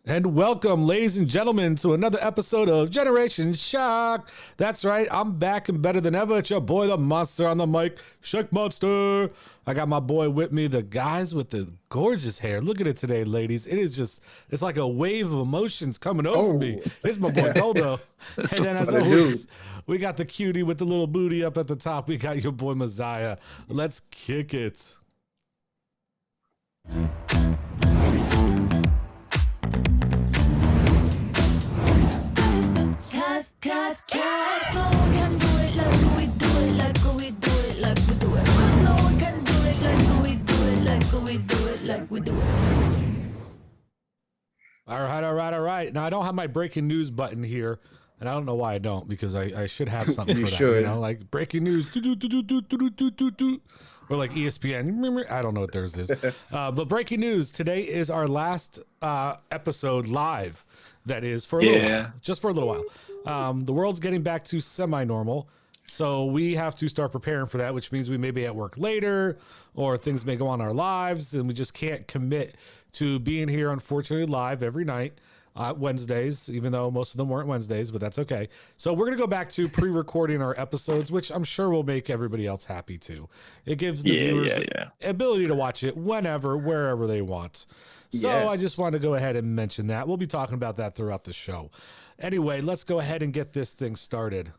And welcome, ladies and gentlemen, to another episode of Generation Shock. That's right, I'm back and better than ever. It's your boy, the monster on the mic, Shock Monster. I got my boy with me, the guys with the gorgeous hair. Look at it today, ladies. It's like a wave of emotions coming over me. It's my boy, Goldo. And then as always, we got the cutie with the little booty up at the top. We got your boy, Messiah. Let's kick it. Cause no one can do it like we do it, like we do it, like we do it. Cause no one can do it like we do it, like we do it, like we do it. All right. Now, I don't have my breaking news button here, and I don't know why I don't, because I should have something for that. You know, like breaking news, or like ESPN. I don't know what theirs is. But breaking news, today is our last episode live. That is for a little while, just for a little while. The world's getting back to semi-normal, so we have to start preparing for that, which means we may be at work later, or things may go on in our lives, and we just can't commit to being here, unfortunately, live every night, Wednesdays, even though most of them weren't Wednesdays, but that's okay. So we're going to go back to pre-recording our episodes, which I'm sure will make everybody else happy too. It gives the viewers the ability to watch it whenever, wherever they want. So I just wanted to go ahead and mention that. We'll be talking about that throughout the show. Anyway, let's go ahead and get this thing started.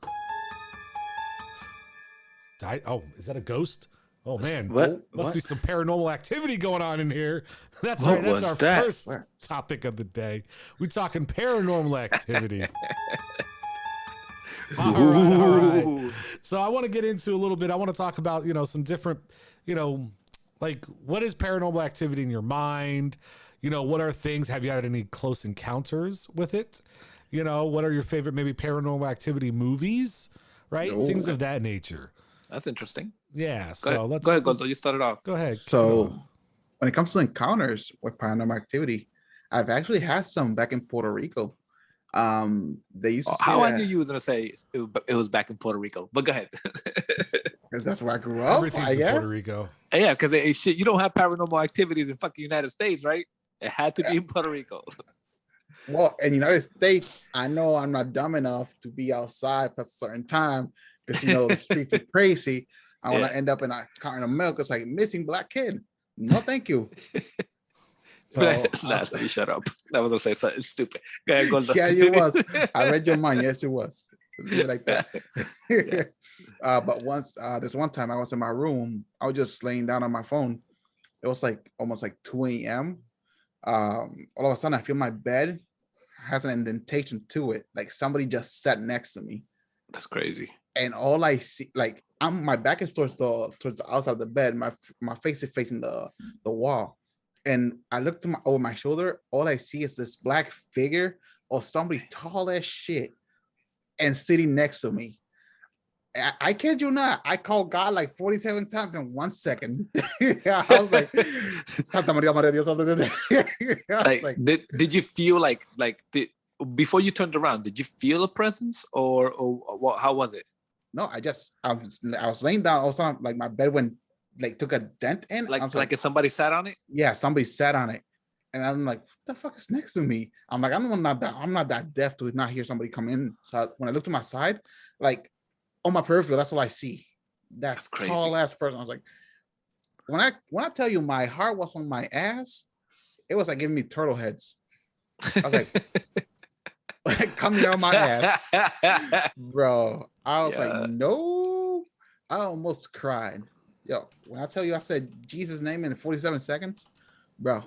Is that a ghost? Oh, man. Must be some paranormal activity going on in here. That's right. That's our first topic of the day. We're talking paranormal activity. All right. So I want to get into a little bit. I want to talk about, some different, like, what is paranormal activity in your mind? What are things? Have you had any close encounters with it? What are your favorite maybe paranormal activity movies? Right? Things of that nature. That's interesting. Yeah. Go ahead, Goldo. You started off. Go ahead. So when it comes to encounters with paranormal activity, I've actually had some back in Puerto Rico. They used to how I knew you was gonna say it was back in Puerto Rico, but go ahead. That's where I grew up. Everything's in Puerto Rico. Yeah, because shit, you don't have paranormal activities in fucking United States, right? It had to be in Puerto Rico. Well, in the United States, I know I'm not dumb enough to be outside past a certain time because the streets are crazy. I want to end up in a carton of milk. It's like missing black kid. No, thank you. So, that's nasty. Shut up. That was gonna say something stupid. Go ahead, Goldo. Yeah, it was. I read your mind. Yes, it was. Like that. But once this one time I was in my room, I was just laying down on my phone. It was like almost like 2 a.m. All of a sudden I feel my bed has an indentation to it, like somebody just sat next to me. That's crazy. And all I see, like my back is towards the outside of the bed, my face is facing the wall, and I look over my shoulder. All I see is this black figure or somebody tall as shit and sitting next to me. I kid you not. I called God like 47 times in 1 second. I was like, Santa Maria, Maria Dios. Did you feel like before you turned around, did you feel a presence or what? How was it? No, I was laying down. All of a sudden, like my bed took a dent in. Like if somebody sat on it? Yeah, somebody sat on it. And I'm like, what the fuck is next to me? I'm like, I'm not that deaf to not hear somebody come in. So when I look to my side, like on my peripheral, that's all I see. That's crazy. Tall ass person. I was like, when I tell you my heart was on my ass, it was like giving me turtle heads. I was like coming out my ass. Bro. I was like, no. I almost cried. Yo, when I tell you I said Jesus' name in 47 seconds, bro.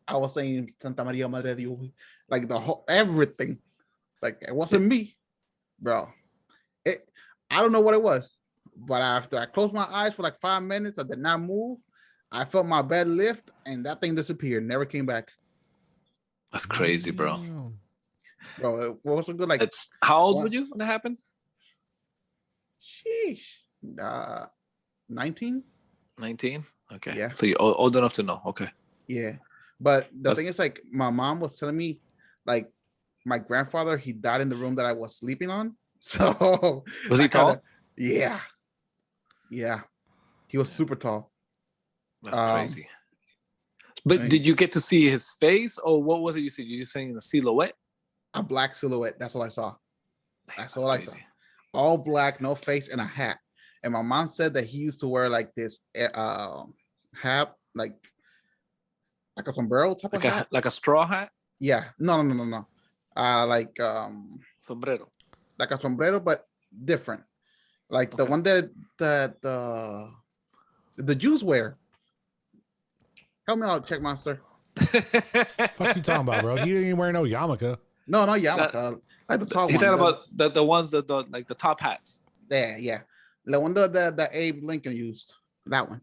I was saying Santa Maria Madre Dios, like the whole everything. Like it wasn't me, bro. I don't know what it was, but after I closed my eyes for like 5 minutes, I did not move. I felt my bed lift, and that thing disappeared. Never came back. That's crazy, bro. Bro, it was so good. Like, how old were you when that happened? Sheesh, 19. 19. Okay. Yeah. So you're old enough to know. Okay. Yeah, but the thing is, like, my mom was telling me, like, my grandfather, he died in the room that I was sleeping on. So was he tall? Yeah. He was super tall. That's crazy. But did you get to see his face, or what was it you said? You just saying a silhouette? A black silhouette. That's all I saw. That's all crazy. I saw. All black, no face, and a hat. And my mom said that he used to wear like this hat, like a sombrero type of hat. Like a straw hat? Yeah. No. Like Sombrero. Like a sombrero, but different. Like the one that the Jews wear. Help me out, Checkmaster. Fuck you talking about, bro? He ain't wearing no yarmulke. No, not yarmulke. Like the tall one. He's talking about the ones that like the top hats. Yeah. The one that Abe Lincoln used. That one.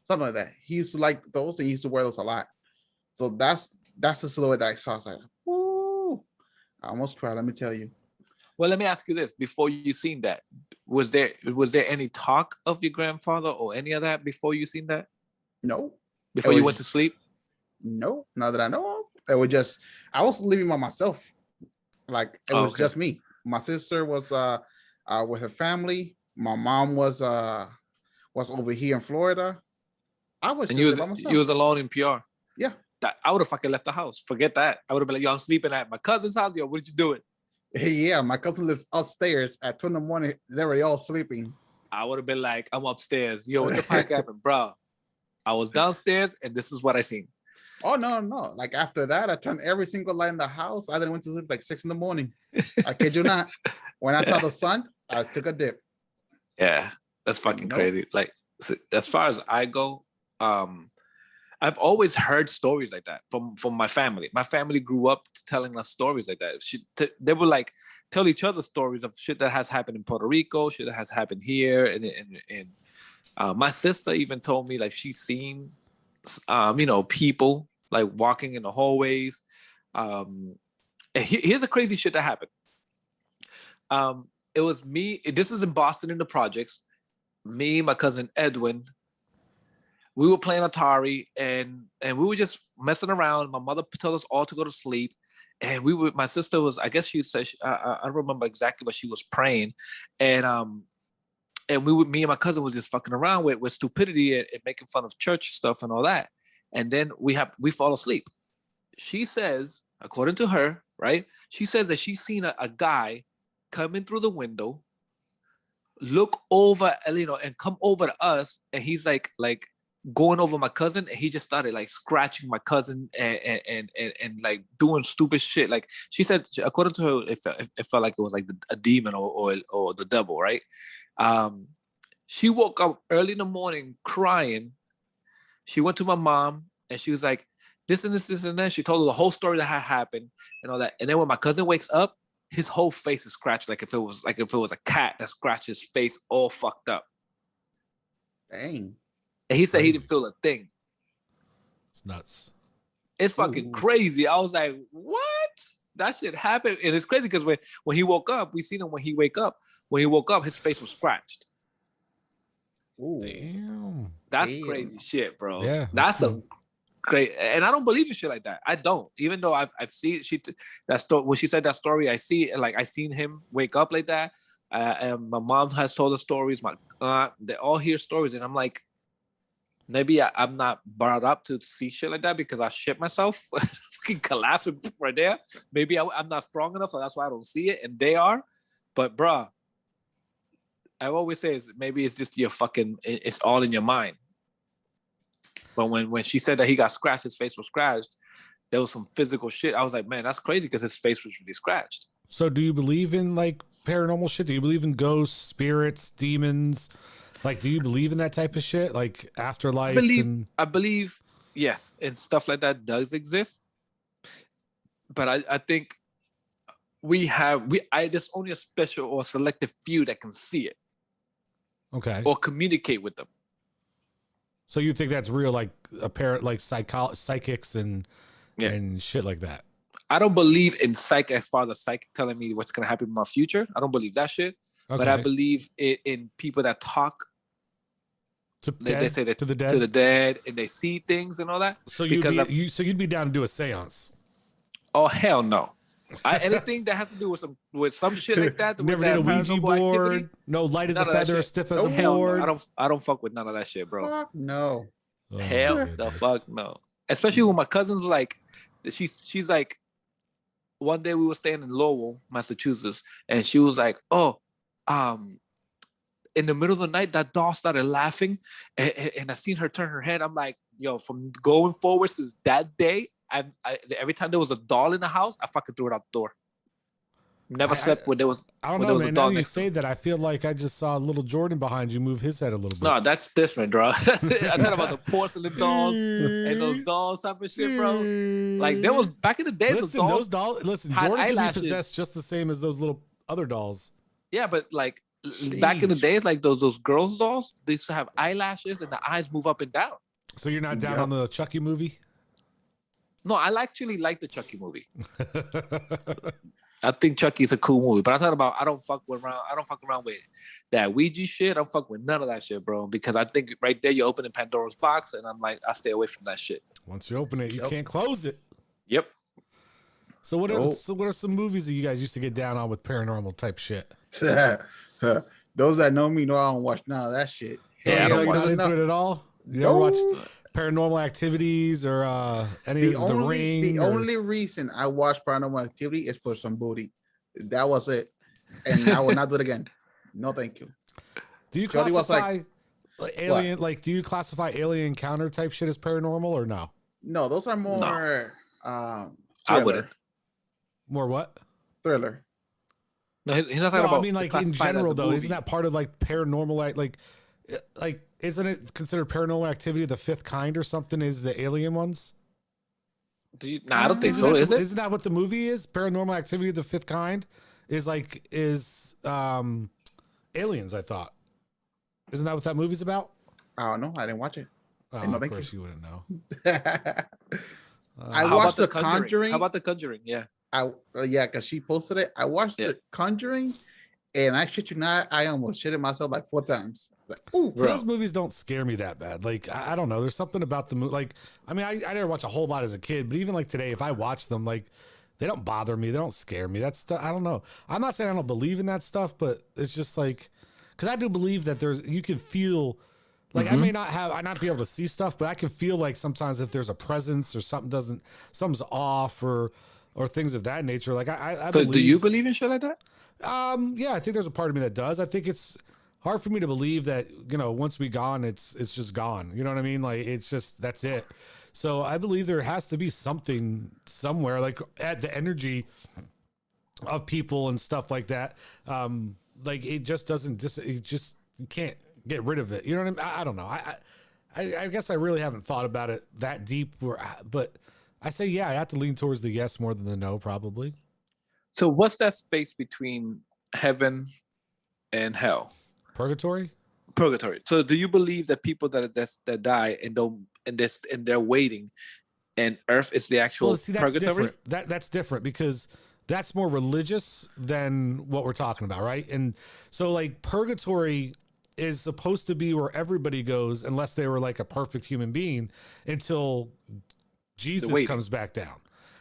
Something like that. He used to like those, and he used to wear those a lot. So that's the silhouette that I saw. I was like, woo. I almost cried, let me tell you. Well, let me ask you this: before you seen that, was there any talk of your grandfather or any of that before you seen that? No. Before you went to sleep? No, not that I know of. It was just I was living by myself. Like it was just me. My sister was with her family. My mom was over here in Florida. I was and just by myself. You was alone in PR. Yeah. I would have fucking left the house. Forget that. I would have been like, yo, I'm sleeping at my cousin's house. Yo, what did you doing? Yeah, my cousin lives upstairs at 2 a.m. They were all sleeping. I would have been like, I'm upstairs. Yo, what the fuck happened, bro? I was downstairs and this is what I seen. Oh no. Like after that, I turned every single light in the house. I didn't went to sleep like 6 a.m. I kid you not. When I saw the sun, I took a dip. Yeah, that's fucking crazy. Like, as far as I go, I've always heard stories like that from my family. My family grew up telling us stories like that. They would like tell each other stories of shit that has happened in Puerto Rico, shit that has happened here, and my sister even told me like she's seen, people like walking in the hallways. And here's a crazy shit that happened. It was me. This is in Boston in the projects. Me, my cousin Edwin. We were playing Atari and we were just messing around. My mother told us all to go to sleep. And my sister was, I guess she said, I don't remember exactly, but she was praying. And me and my cousin was just fucking around with stupidity and making fun of church stuff and all that. And then we fall asleep. She says, according to her, right? She says that she's seen a guy coming through the window, look over, and come over to us. And he's like going over my cousin, and he just started like scratching my cousin and like doing stupid shit. Like she said, according to her, it felt like it was like a demon or the devil, right? She woke up early in the morning crying. She went to my mom and she was like, this and this and that. She told her the whole story that had happened and all that. And then when my cousin wakes up, his whole face is scratched like if it was a cat that scratched his face all fucked up. Dang. And he said he didn't feel a thing. It's nuts. It's fucking crazy. I was like, what? That shit happened. And it's crazy because when he woke up, we seen him when he woke up, his face was scratched. Ooh. Damn. That's crazy shit, bro. Yeah. That's a great, and I don't believe in shit like that. I don't. Even though I've seen that story when she said that story, I see it, like I seen him wake up like that. And my mom has told the stories. My they all hear stories, and I'm like, maybe I'm not brought up to see shit like that because I shit myself, fucking collapse right there. Maybe I'm not strong enough, so that's why I don't see it, and they are. But bruh, I always say maybe it's just your fucking. It's all in your mind. But when she said that he got scratched, his face was scratched, there was some physical shit. I was like, man, that's crazy because his face was really scratched. So do you believe in like paranormal shit? Do you believe in ghosts, spirits, demons? Like, do you believe in that type of shit? Like afterlife? I believe, yes, and stuff like that does exist. But I think there's only a special or selective few that can see it. Okay. Or communicate with them. So you think that's real, like like psychics and shit like that? I don't believe in psych as far as psychic telling me what's gonna happen in my future. I don't believe that shit. Okay. But I believe in people that talk. They say that to the dead, and they see things and all that. So you'd be down to do a seance? Oh hell no! Anything that has to do with some shit like that. Never did a Ouija board. Activity, no light as a feather, stiff as a board. No, I don't fuck with none of that shit, bro. Fuck no. Hell the fuck no. especially when my cousins like, she's like, one day we were staying in Lowell, Massachusetts, and she was like, "Oh, in the middle of the night, that doll started laughing, and I seen her turn her head." I'm like, "Yo, from going forward since that day, every time there was a doll in the house, I fucking threw it out the door. Never slept when there was. I don't when know, there was man. a doll Now you next to say me. that, I feel like I just saw little Jordan behind you move his head a little bit. No, that's different, bro. I said about the porcelain dolls and those dolls type of shit, bro. Like there was back in the day, Listen, those dolls. Listen, had Jordan can be eyelashes. possessed just the same as those little other dolls. Yeah, but like back in the days, like those girls dolls, they used to have eyelashes and the eyes move up and down. So you're not down on the Chucky movie? No, I actually like the Chucky movie. I think Chucky's a cool movie, but I'm talking about I don't fuck around with that Ouija shit. I don't fuck with none of that shit, bro. Because I think right there you open in Pandora's box, and I'm like, I stay away from that shit. Once you open it, you can't close it. Yep. So what are some movies that you guys used to get down on with paranormal type shit? Those that know me know I don't watch none of that shit. Yeah, I don't You're watch not into it at all. You ever watched Paranormal Activities or any of The Ring? The only reason I watch Paranormal Activity is for some booty. That was it, and I will not do it again. No, thank you. Do you classify alien? Like, do you classify alien encounter type shit as paranormal or no? No, those are more. I Thriller. wouldn't. More what? Thriller. No, he's not talking about. I mean, like in general, though, isn't that part of like paranormal? Like, isn't it considered Paranormal Activity the fifth kind or something? Is the alien ones? Nah, I don't think so. Is it? Isn't that what the movie is? Paranormal Activity, the fifth kind, is aliens. I thought. Isn't that what that movie's about? I don't know. I didn't watch it. Oh, no, of course you wouldn't know. I watched The Conjuring. How about The Conjuring? Yeah. Because she posted it. I watched The Conjuring, and I shit you not, I almost shitted myself like 4 times. Like, ooh, so those movies don't scare me that bad. Like, I don't know. There's something about the movie. Like, I mean, I never watched a whole lot as a kid, but even like today, if I watch them, like, they don't bother me. They don't scare me. That's I don't know. I'm not saying I don't believe in that stuff, but it's just like, because I do believe that you can feel. Like I may not be able to see stuff, but I can feel like sometimes if there's a presence or something's off or things of that nature. Like I So do you believe in shit like that? Yeah, I think there's a part of me that does. I think it's hard for me to believe that, once we gone, it's just gone. You know what I mean? Like it's just, that's it. So I believe there has to be something somewhere, like at the energy of people and stuff like that. Like it just doesn't you can't get rid of it. You know what I mean? I don't know. I guess I really haven't thought about it that deep, but I say, yeah, I have to lean towards the yes more than the no, probably. So what's that space between heaven and hell? Purgatory. So do you believe that people that die and they're waiting, and Earth is the actual that's purgatory? Different. That's different because that's more religious than what we're talking about, right? And so like purgatory is supposed to be where everybody goes unless they were like a perfect human being until Jesus comes back down,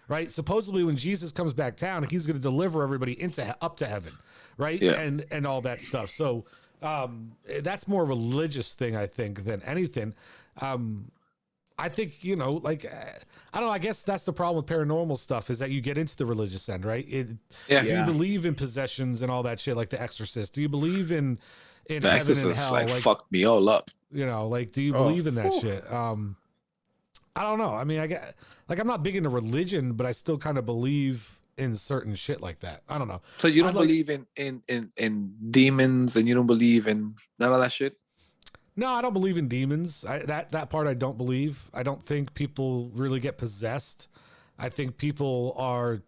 right? Supposedly when Jesus comes back down, he's going to deliver everybody up to heaven, right? Yeah. And all that stuff. So that's more a religious thing, I think, than anything. I think, like, I don't know, I guess that's the problem with paranormal stuff is that you get into the religious end, right? Do you believe in possessions and all that shit, like The Exorcist? Do you believe in The heaven Exorcist and hell? like fucked me all up. Like, do you believe in that shit? I don't know. I mean, I'm not big into religion, but I still kind of believe in certain shit like that. I don't know. So you don't believe in demons, and you don't believe in none of that shit? No, I don't believe in demons. That part I don't believe. I don't think people really get possessed. I think people are,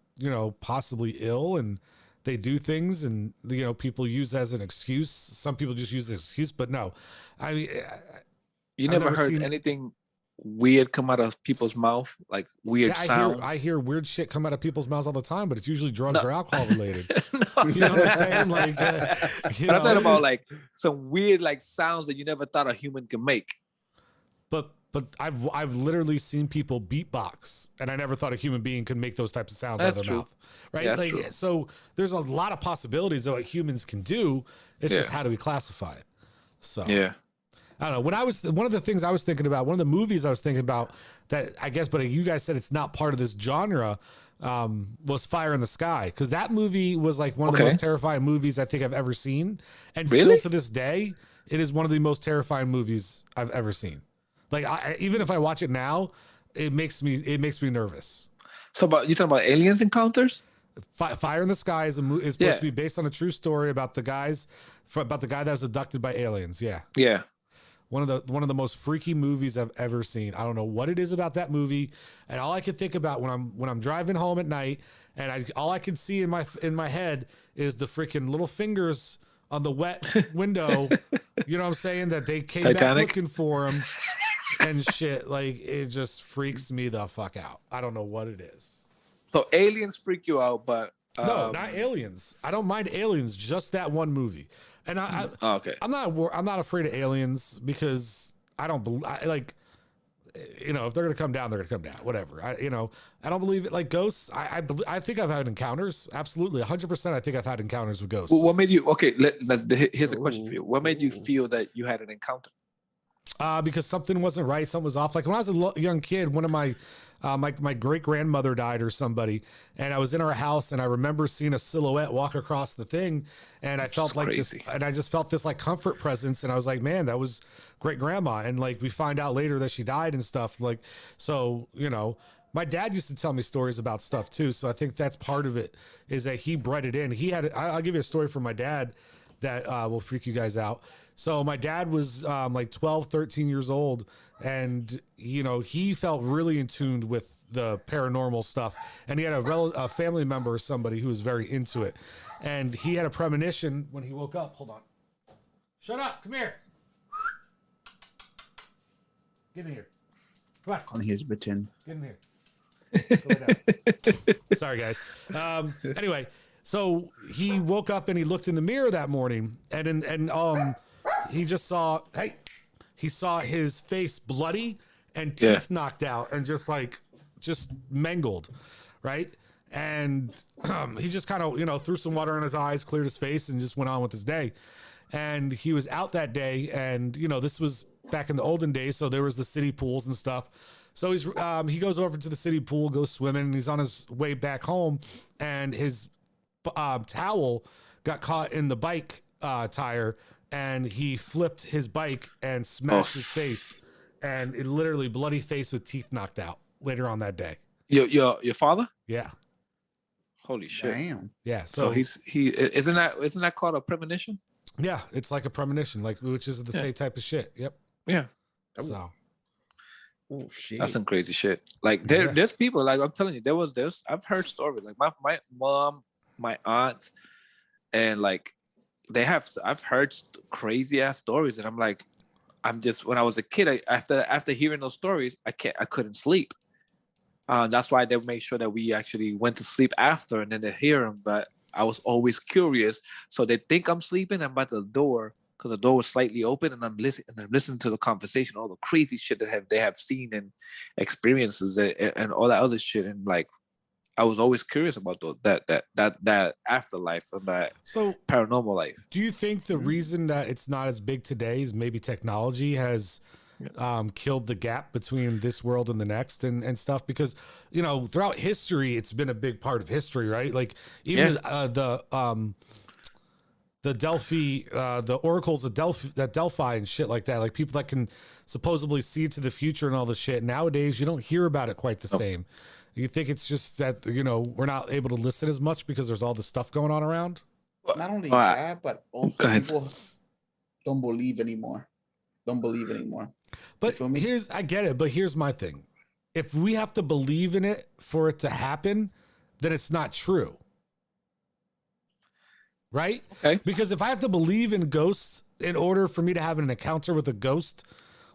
possibly ill and they do things and, people use as an excuse. Some people just use an excuse, but no. I mean, I've never heard anything weird come out of people's mouth, like weird sounds. I hear weird shit come out of people's mouths all the time, but it's usually drugs or alcohol related. You know what I'm saying? Like, but I'm talking about like some weird like sounds that you never thought a human could make. But I've literally seen people beatbox, and I never thought a human being could make those types of sounds out of their mouth. Right? Yeah, that's true. So there's a lot of possibilities of what humans can do. It's just how do we classify it? So yeah. I don't know. When I was one of the things I was thinking about, one of the movies I was thinking about that I guess, but you guys said it's not part of this genre, was Fire in the Sky, because that movie was like one of the most terrifying movies I think I've ever seen, and still to this day, it is one of the most terrifying movies I've ever seen. Like even if I watch it now, it makes me nervous. So, you talking about aliens encounters? Fire in the Sky is supposed to be based on a true story about the guy that was abducted by aliens. Yeah. Yeah. One of the most freaky movies I've ever seen. I don't know what it is about that movie, and all I can think about when I'm driving home at night, and all I can see in my head is the freaking little fingers on the wet window. You know what I'm saying? That they came back looking for him and shit. Like, it just freaks me the fuck out. I don't know what it is. So aliens freak you out, but no, not aliens. I don't mind aliens. Just that one movie. And I'm not afraid of aliens because I don't believe, like, you know, if they're gonna come down, they're gonna come down. Whatever. I don't believe it. Like ghosts, I think I've had encounters. Absolutely, 100%. I think I've had encounters with ghosts. Well, what made you? Okay, here's a question for you. What made you feel that you had an encounter? Because something wasn't right. Something was off. Like when I was a young kid, one of my great grandmother died or somebody, and I was in our house, and I remember seeing a silhouette walk across the thing, and I felt like this, and I just felt this like comfort presence, and I was like, man, that was great grandma. And like we find out later that she died and stuff. Like, so, you know, my dad used to tell me stories about stuff too. So I think that's part of it, is that he bred it in. I'll give you a story from my dad that will freak you guys out. So my dad was like 12, 13 years old, and, you know, he felt really in tune with the paranormal stuff, and he had a family member or somebody who was very into it, and he had a premonition when he woke up. Hold on. Shut up. Come here. Get in here. Come on. On his pretend. Get in here. Sorry, guys. Anyway, so he woke up and he looked in the mirror that morning, and he just saw, he saw his face bloody and teeth knocked out and just mangled, right? And he just kind of, you know, threw some water in his eyes, cleared his face, and just went on with his day. And he was out that day, and, you know, this was back in the olden days, so there was the city pools and stuff. So he goes over to the city pool, goes swimming, and he's on his way back home, and his towel got caught in the bike tire, and he flipped his bike and smashed his face, and it literally bloody face with teeth knocked out later on that day. Your father? Yeah. Holy shit. Damn. Yeah. So isn't that called a premonition? Yeah, it's like a premonition, like, which is the same type of shit. Yep. Yeah. So. Oh shit. That's some crazy shit. Like there's people, like I'm telling you, I've heard stories, like my mom, my aunt, and like I've heard crazy ass stories, and I'm like, when I was a kid, after hearing those stories, I couldn't sleep. That's why they made sure that we actually went to sleep after, and then they hear them. But I was always curious, so they think I'm sleeping. I'm at the door because the door was slightly open, and I'm listening to the conversation, all the crazy shit that they have seen and experiences and all that other shit, and like, I was always curious about that afterlife and that paranormal life. Do you think the reason that it's not as big today is maybe technology has killed the gap between this world and the next and stuff? Because, you know, throughout history, it's been a big part of history, right? Like even the Delphi, the oracles of Delphi and shit like that, like people that can supposedly see to the future and all this shit. Nowadays, you don't hear about it quite the same. You think it's just that, you know, we're not able to listen as much because there's all this stuff going on around? Not only that, but also people don't believe anymore. But I get it, but here's my thing. If we have to believe in it for it to happen, then it's not true. Right? Okay. Because if I have to believe in ghosts in order for me to have an encounter with a ghost,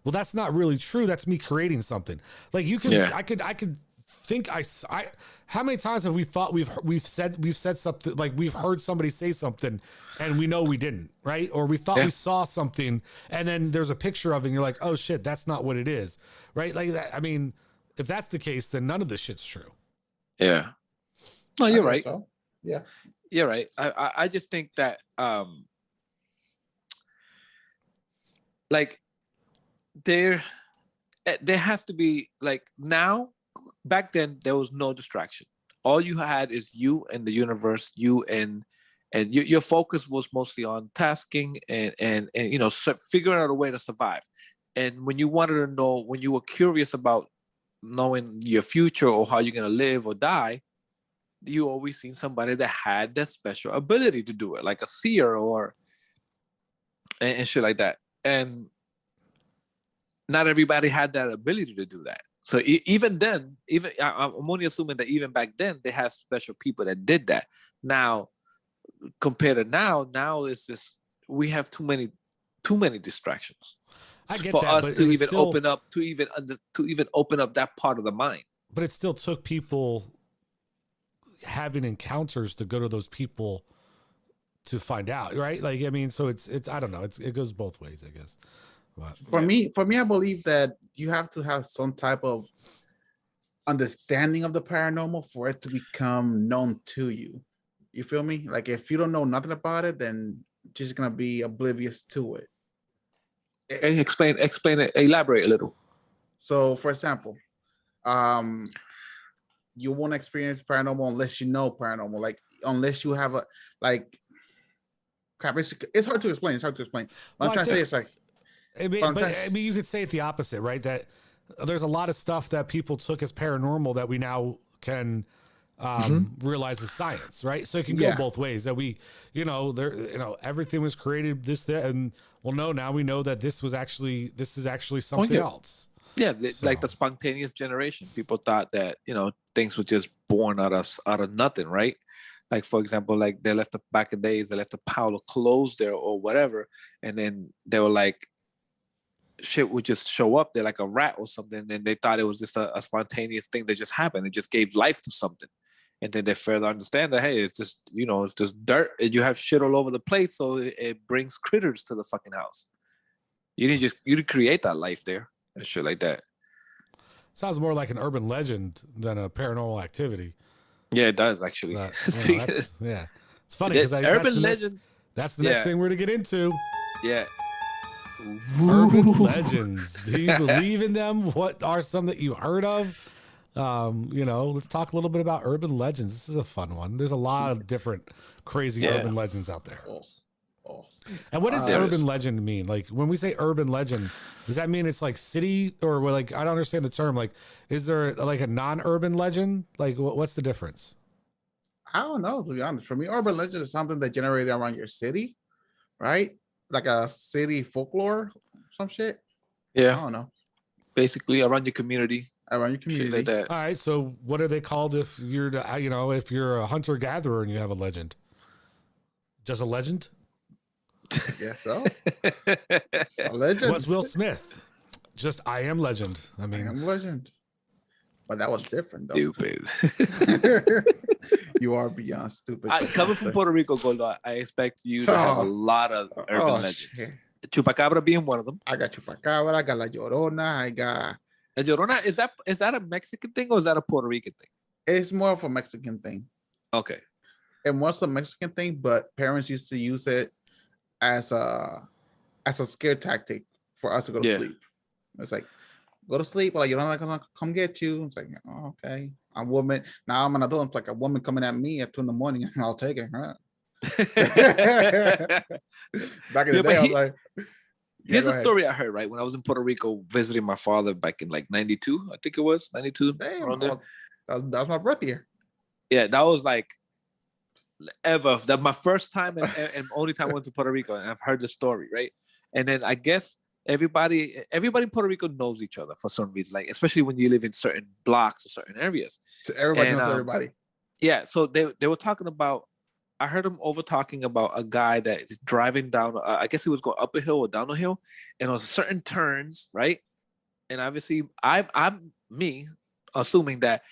well, that's not really true. That's me creating something. Like you can, I could think how many times have we thought we've said something, like we've heard somebody say something and we know we didn't, right? Or we thought we saw something and then there's a picture of it and you're like, oh shit, that's not what it is, right? Like that. I mean, if that's the case, then none of this shit's true. Yeah. No, you're right. So. Yeah. You're right. I just think that like there has to be like now. Back then, there was no distraction. All you had is you and the universe, you and your focus was mostly on tasking and figuring out a way to survive. And when you wanted to know, when you were curious about knowing your future or how you're gonna live or die, you always seen somebody that had that special ability to do it, like a seer or and shit like that. And not everybody had that ability to do that. So even then, I'm only assuming that even back then they had special people that did that. Now, compared to now it's just we have too many distractions. I get for that, us but to it was even still, open up to even open up that part of the mind. but it still took people having encounters to go to those people to find out, right? Like, I mean, so it's I don't know, it goes both ways, I guess. But For me, I believe that you have to have some type of understanding of the paranormal for it to become known to you. You feel me? Like if you don't know nothing about it, then you're just gonna be oblivious to it. Okay, explain it, elaborate a little. So, for example, you won't experience paranormal unless you know paranormal. Like unless you have a like. Crap, it's hard to explain. It's hard to explain. What I'm trying to say is like. I mean, you could say it the opposite, right? That there's a lot of stuff that people took as paranormal that we now can realize is science, right? So it can go both ways. That we, everything was created that, and well, no, now we know that this is actually something else. Yeah, like the spontaneous generation. People thought that things were just born out of nothing, right? Like for example, like back in the days they left a pile of clothes there or whatever, and then they were like, shit would just show up there like a rat or something, and they thought it was just a spontaneous thing that just happened. It just gave life to something, and then they further understand that hey, it's just it's just dirt, and you have shit all over the place, so it brings critters to the fucking house. You didn't create that life there and shit like that. Sounds more like an urban legend than a paranormal activity. Yeah, it does actually. Yeah, it's funny because urban legends. That's the next thing we're to get into. Yeah. Urban legends. Do you believe in them? What are some that you heard of? Let's talk a little bit about urban legends. This is a fun one. There's a lot of different crazy urban legends out there. And what does urban legend mean? Like when we say urban legend, does that mean it's like city or like, I don't understand the term. Like, is there like a non-urban legend? Like what's the difference? I don't know, to be honest. For me, urban legend is something that generated around your city, right? Like a city folklore, some shit. Yeah. I don't know. Basically around your community. Around your community. Shit like that. All right. So what are they called if you're, if you're a hunter gatherer and you have a legend? Just a legend? Yeah, so. A legend. What's Will Smith? Just I am legend. I mean, I am legend. But that was different, though. Stupid. You are beyond stupid. Coming from Puerto Rico, Goldo, I expect you to have a lot of urban legends. Shit. Chupacabra being one of them. I got Chupacabra. I got La Yorona. I got. La Yorona, is that a Mexican thing or is that a Puerto Rican thing? It's more of a Mexican thing. Okay. It was a Mexican thing, but parents used to use it as a scare tactic for us to go to sleep. It's like, go to sleep. Like, you're not gonna come get you. It's like, oh, okay. I'm a woman. Now I'm an adult. It's like a woman coming at me at 2 a.m. and I'll take it. Right? Back in the day, I was like, here's a story I heard, right? When I was in Puerto Rico visiting my father back in like 92, I think it was 92. Damn, that was my birth year. Yeah, that was like ever. That my first time and only time I went to Puerto Rico, and I've heard the story, right? And then I guess everybody in Puerto Rico knows each other for some reason, like especially when you live in certain blocks or certain areas. So everybody knows everybody. Yeah, so they were talking about. I heard them over talking about a guy that is driving down. I guess he was going up a hill or down a hill, and it was certain turns, right? And obviously, I'm assuming that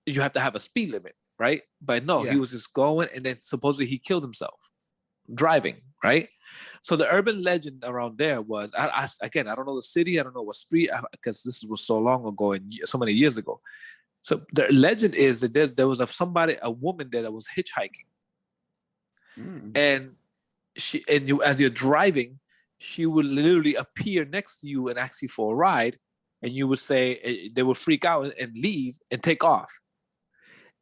you have to have a speed limit, right? But no, he was just going, and then supposedly he killed himself driving, right? So the urban legend around there was, I don't know the city, I don't know what street, because this was so long ago and so many years ago. So the legend is that there was a woman there that was hitchhiking, and as you're driving, she would literally appear next to you and ask you for a ride, and you would say, they would freak out and leave and take off.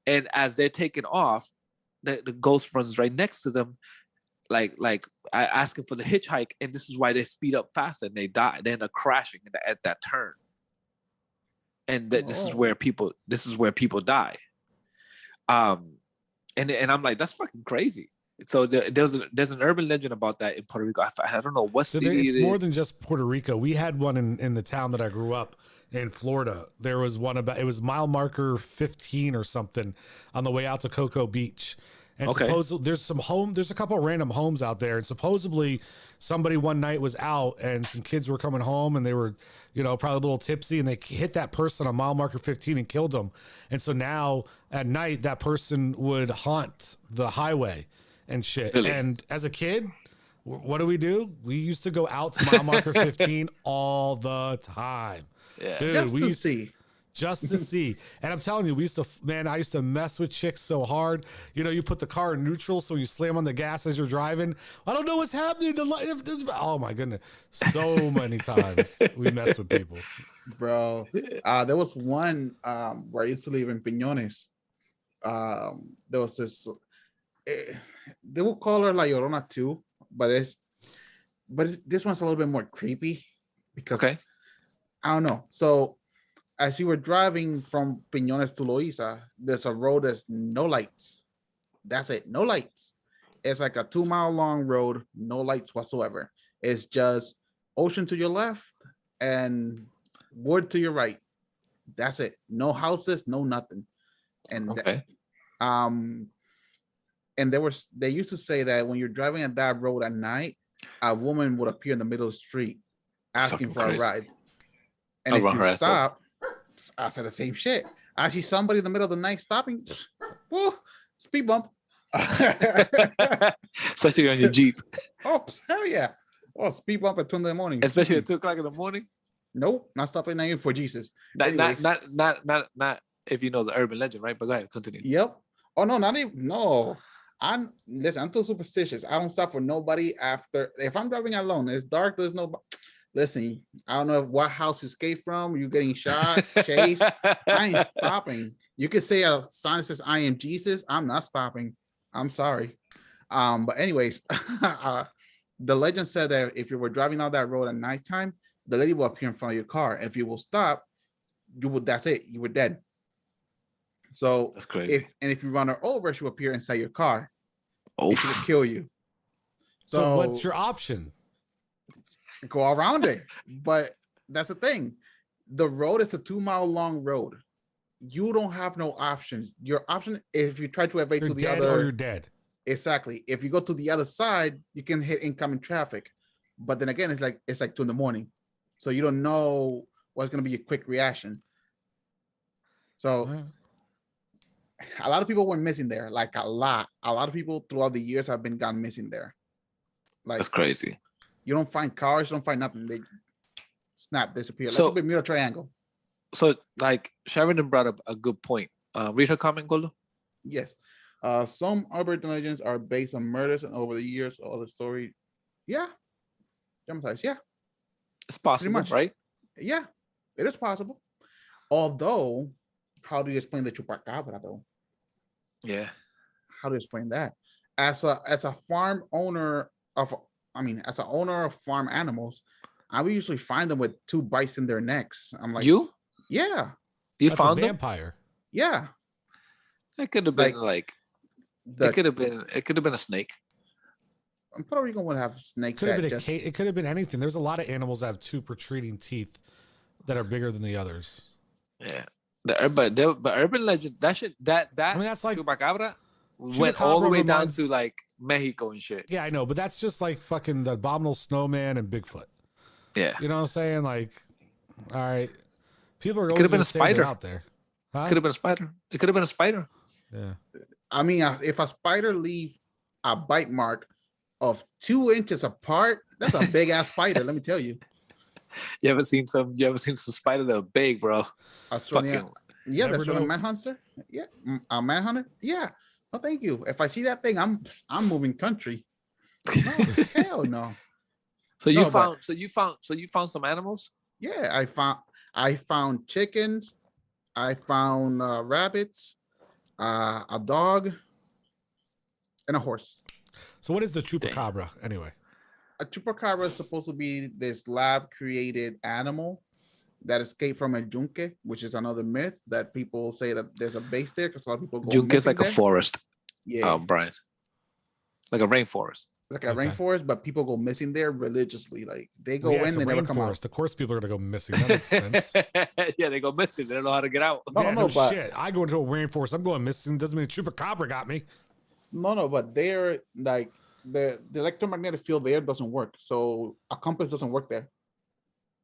And as they're taking off, the ghost runs right next to them, like asking for the hitchhike, and this is why they speed up faster and they die. They end up crashing at that turn, and this is where people die. And I'm like, that's fucking crazy. So there's an urban legend about that in Puerto Rico. I don't know what city it is. It's more than just Puerto Rico. We had one in the town that I grew up in, Florida. There was one it was mile marker 15 or something on the way out to Cocoa Beach. And supposedly there's a couple of random homes out there, and supposedly somebody one night was out and some kids were coming home and they were, probably a little tipsy, and they hit that person on mile marker 15 and killed them. And so now at night that person would haunt the highway and shit. Really? And as a kid, what do? We used to go out to mile marker 15 all the time. Yeah. Dude, just to see. And I'm telling you, I used to mess with chicks so hard. You put the car in neutral, so you slam on the gas as you're driving. I don't know what's happening. Oh my goodness. So many times we mess with people. Bro, there was one where I used to live in Piñones. There was this, they will call her La Yorona too, but this one's a little bit more creepy because I don't know. So as you were driving from Piñones to Loiza, there's a road that's no lights. That's it, no lights. It's like a 2-mile long road, no lights whatsoever. It's just ocean to your left and wood to your right. That's it. No houses, no nothing. And and they used to say that when you're driving at that road at night, a woman would appear in the middle of the street asking for a ride. And if you stop, I said the same shit. I see somebody in the middle of the night stopping, whoa, speed bump. Especially on your Jeep. Oh, hell yeah. Oh, speed bump at 2 in the morning. Especially at 2 o'clock in the morning? Nope, not stopping at you for Jesus. Not if you know the urban legend, right? But go ahead, continue. Yep. Oh, no, not even, no. I'm too superstitious. I don't stop for nobody after. If I'm driving alone, it's dark, there's no. Listen, I don't know what house you escaped from. You're getting shot, chased. I ain't stopping. You could say a sign that says "I am Jesus." I'm not stopping. I'm sorry. But anyways, the legend said that if you were driving down that road at nighttime, the lady will appear in front of your car. If you will stop, that's it. You were dead. So that's crazy. If you run her over, she will appear inside your car. Oh, she will kill you. So what's your option? Go around it. But that's the thing. The road is a 2-mile long road. You don't have no options. Your option, if you try to evade to the other, or you're dead. Exactly. If you go to the other side, you can hit incoming traffic. But then again, it's like 2 in the morning, so you don't know what's going to be a quick reaction. So a lot of people went missing there. Like a lot of people throughout the years have been gone missing there. Like, that's crazy. You don't find cars, you don't find nothing. They disappear. Like a Bermuda Triangle. So, like, Sheridan brought up a good point. Read her comment, Goldo. Yes. Some urban legends are based on murders, and over the years, all the story. Yeah. Dramatized. Yeah. It's possible, right? Yeah, it is possible. Although, how do you explain the Chupacabra, though? Yeah. How do you explain that? As a farm owner as an owner of farm animals, I would usually find them with 2 bites in their necks. I'm like, you? Yeah. You That's found a them? Vampire. Yeah. It could have been it could have been a snake. I'm probably going to have a snake. It could have been anything. There's a lot of animals that have 2 protruding teeth that are bigger than the others. Yeah. The urban legend, that I mean, that's like Chupacabra went all the way down to like Mexico and shit. Yeah, I know, but that's just like fucking the abominable snowman and Bigfoot. Yeah. You know what I'm saying? Like, all right. People are could have been a spider out there. Huh? Could have been a spider. It could have been a spider. Yeah. I mean, if a spider leave a bite mark of 2 inches apart, that's a big ass spider, let me tell you. You ever seen some spider that are big, bro? Fucking, yeah, that's a manhunter. Yeah, a manhunter. Yeah. No, thank you. If I see that thing, I'm moving country. No, hell no. So you No, but found some animals. yeah, I found chickens. I found rabbits, a dog, and a horse. So what is the chupacabra anyway? A chupacabra is supposed to be this lab created animal that escaped from a yunque, which is another myth that people say that there's a base there because a lot of people go Jungle is like there. a forest. Yeah, Brian. Like a rainforest. like a Okay. rainforest, but people go missing there religiously. Like they go Yeah, in, it's a they never come out. rainforest. Of course, people are gonna go missing. That makes sense. Yeah, they go missing. They don't know how to get out. No, Yeah, no, but shit. I go into a rainforest. I'm going missing. Doesn't mean a chupacabra got me. no, but they're like the electromagnetic field there doesn't work. So a compass doesn't work there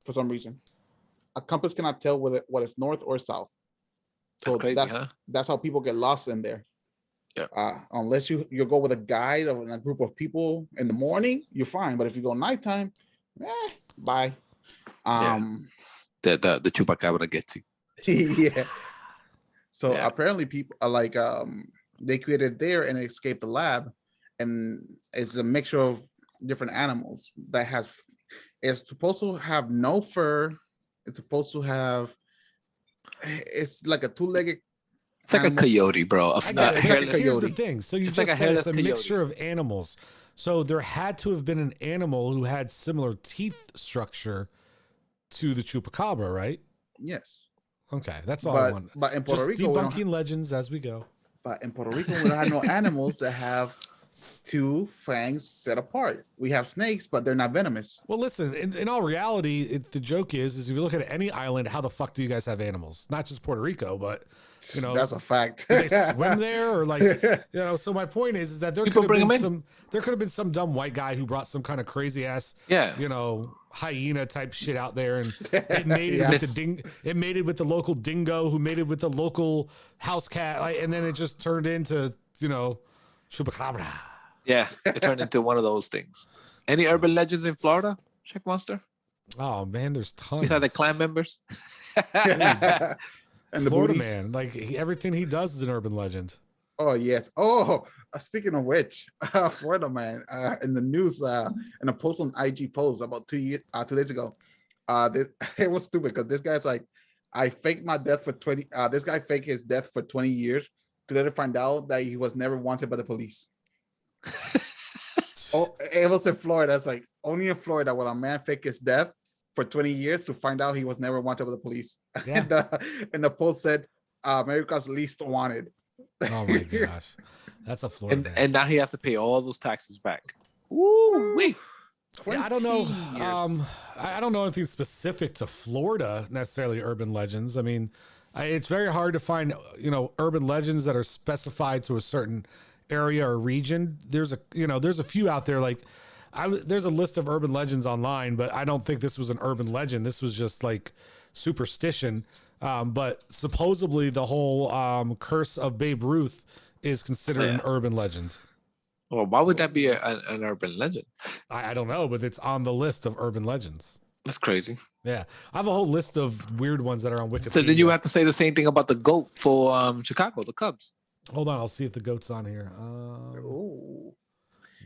for some reason. A compass cannot tell what is north or south. That's crazy, huh? That's how people get lost in there. Yeah. Unless you go with a guide or a group of people in the morning, you're fine. But if you go nighttime, bye. The chupacabra gets you. Yeah. So Yeah. apparently people are like they created there and escaped the lab, and it's a mixture of different animals that it's supposed to have no fur. It's supposed to have it's like a two-legged. It's like a coyote, bro. I get it. Hairless. Here's the coyote. thing. So you It's just like a said it's hairless a coyote. mixture of animals. So there had to have been an animal who had similar teeth structure to the chupacabra, right? Yes. Okay, that's all I want. But in Puerto Just Rico, we don't debunking legends as we go. But in Puerto Rico, we don't have no animals that have two fangs set apart. We have snakes, but they're not venomous. Well, listen. In all reality, the joke is if you look at any island, how the fuck do you guys have animals? Not just Puerto Rico, but you know, That's a fact. do they swim there or like So my point is that there People could have bring been 'em in. there could have been some dumb white guy who brought some kind of crazy ass Yeah. hyena type shit out there, and it mated with the it mated with the local dingo who mated with the local house cat, and then it just turned into chupacabra. Yeah, it turned into one of those things. Any urban legends in Florida, Check Monster? Oh man, there's tons. Besides the clan members? And the Florida booties. man, like everything he does is an urban legend. Oh yes. Oh, speaking of which, Florida man, in the news, in a post on IG post about 2 days ago, it was stupid because this guy's like, I faked my death for 20. This guy faked his death for 20 years to later find out that he was never wanted by the police. Oh, it was in Florida. It's like only in Florida will a man fake his death for 20 years to find out he was never wanted by the police. Yeah. And the post said, America's least wanted. Oh my gosh, that's a Florida man. And now he has to pay all those taxes back. Woo wee. Yeah, I don't know. 20 years. I don't know anything specific to Florida necessarily. Urban legends. I mean, it's very hard to find urban legends that are specified to a certain area or region. There's a few out there. Like there's a list of urban legends online, but I don't think this was an urban legend. This was just like superstition. But supposedly the whole curse of Babe Ruth is considered an urban legend. Well, why would that be an urban legend? I don't know, but it's on the list of urban legends. That's crazy. Yeah, I have a whole list of weird ones that are on Wikipedia. So then you have to say the same thing about the GOAT for Chicago, the Cubs. Hold on, I'll see if the goat's on here. Oh.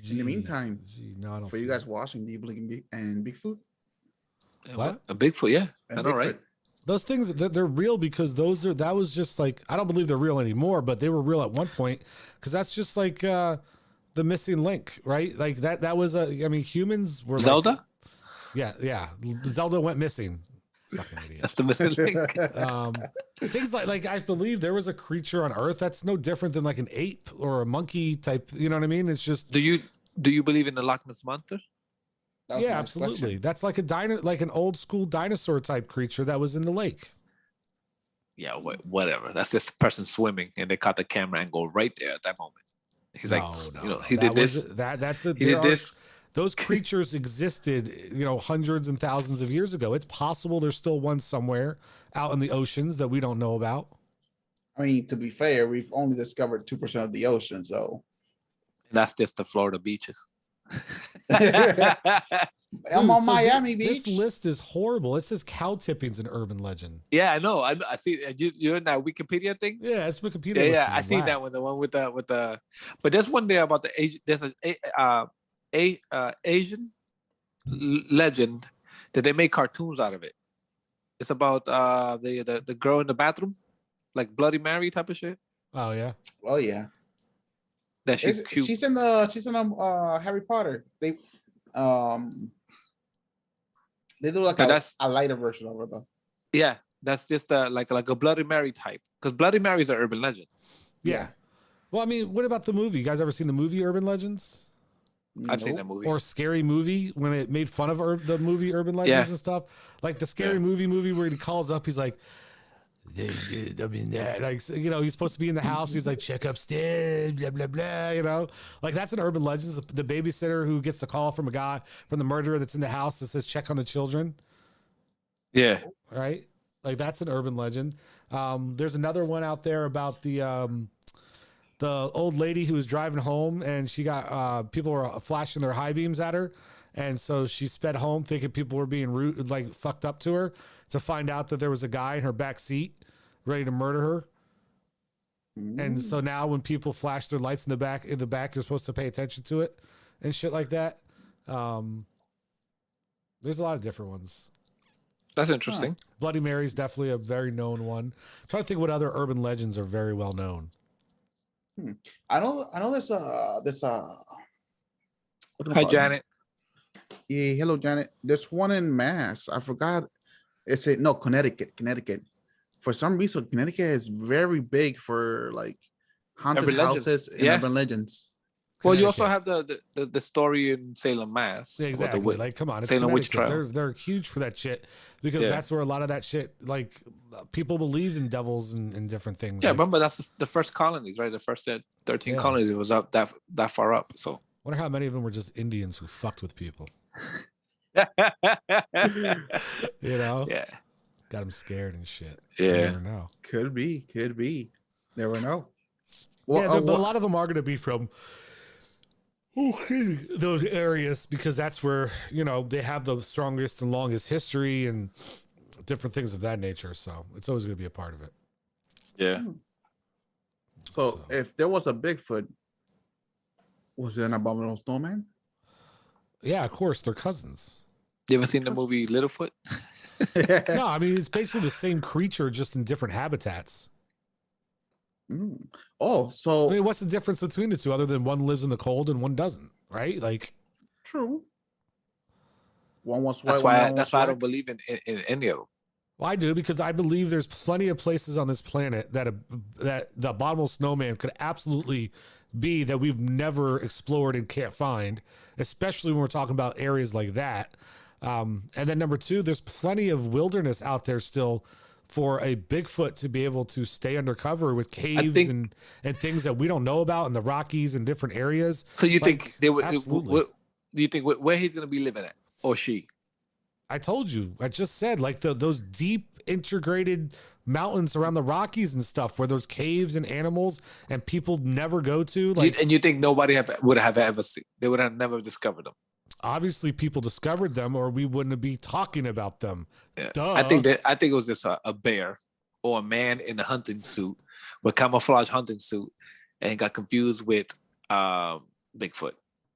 In the meantime, no, I don't. for see you guys it. watching, do you believe in Bigfoot? What? A Bigfoot, yeah. And I know, right? Bigfoot? Those things they're real because that was just like, I don't believe they're real anymore, but they were real at one point because that's just like the missing link, right? Like that was humans were Zelda? Yeah. Zelda went missing. Fucking idiot. That's the missing link. Things like I believe there was a creature on Earth that's no different than like an ape or a monkey type. You know what I mean? It's just. Do you believe in the Loch Ness monster? Yeah, absolutely. That's like like an old school dinosaur type creature that was in the lake. Yeah, whatever. That's just a person swimming, and they caught the camera angle right there at that moment. He's he did this. That's it. He did this. Those creatures existed, hundreds and thousands of years ago. It's possible there's still one somewhere out in the oceans that we don't know about. I mean, to be fair, we've only discovered 2% of the ocean, so. That's just the Florida beaches. I'm on so Miami Beach. This list is horrible. It says cow tipping's an urban legend. Yeah, I know. I see. You're in that Wikipedia thing. Yeah, it's Wikipedia. Yeah, I see that one. The one with the. But there's one there about the Asian. There's Asian legend that they made cartoons out of it. It's about the girl in the bathroom, like Bloody Mary type of shit. Oh yeah. Oh yeah. That she's cute. She's in Harry Potter. They do like a lighter version of her though. Yeah, that's just like a Bloody Mary type, because Bloody Mary is an urban legend. Yeah. Well, I mean, what about the movie? You guys ever seen the movie Urban Legends? I've seen that movie. Or Scary Movie, when it made fun of the movie Urban Legends and stuff. Like the Scary Movie where he calls up, he's like, I mean, like, you know, he's supposed to be in the house. He's like, check upstairs, blah, blah, blah, you know? Like, that's an urban legend. The babysitter who gets the call from the murderer that's in the house that says, check on the children. Yeah. Right? Like, that's an urban legend. There's another one out there about the old lady who was driving home, and she got people were flashing their high beams at her, and so she sped home thinking people were being rude, like fucked up to her, to find out that there was a guy in her back seat ready to murder her. And so now when people flash their lights in the back, you're supposed to pay attention to it and shit like that. There's a lot of different ones. That's interesting. Bloody Mary's definitely a very known one. I'm trying to think what other urban legends are very well known. I know there's Hi, Janet. Yeah, hello, Janet. There's one in Mass. I forgot. Connecticut. For some reason, Connecticut is very big for like haunted houses and urban legends. Well, you also have the story in Salem, Mass. Yeah, exactly. Like, come on, it's Salem witch trial. They're huge for that shit, because that's where a lot of that shit, like, people believed in devils and different things. Yeah, like, remember that's the first colonies, right? The first 13 colonies was up that far up. So wonder how many of them were just Indians who fucked with people. You know? Yeah. Got them scared and shit. Yeah. You never know. Could be. Never know. Well, yeah, but a lot of them are going to be from those areas, because that's where, you know, they have the strongest and longest history and different things of that nature. So it's always going to be a part of it. Yeah. So if there was a Bigfoot, was it an abominable snowman? Yeah, of course. They're cousins. You ever seen the movie Littlefoot? No, I mean, it's basically the same creature, just in different habitats. Oh, so I mean, what's the difference between the two, other than one lives in the cold and one doesn't, right? Like, true. One was white. That's why I don't believe in any of them. Well, I do, because I believe there's plenty of places on this planet that the abominable snowman could absolutely be, that we've never explored and can't find, especially when we're talking about areas like that. And then number two, there's plenty of wilderness out there still for a Bigfoot to be able to stay undercover with caves and things that we don't know about in the Rockies and different areas. So you think they would? Absolutely. Do you think where he's going to be living at, or she? I told you. I just said, like, those deep integrated mountains around the Rockies and stuff, where there's caves and animals and people never go to. Like, and you think nobody would have ever seen? They would have never discovered them. Obviously, people discovered them, or we wouldn't be talking about them. Yeah. Duh. I think it was just a bear or a man in a hunting suit, with camouflage hunting suit, and got confused with Bigfoot.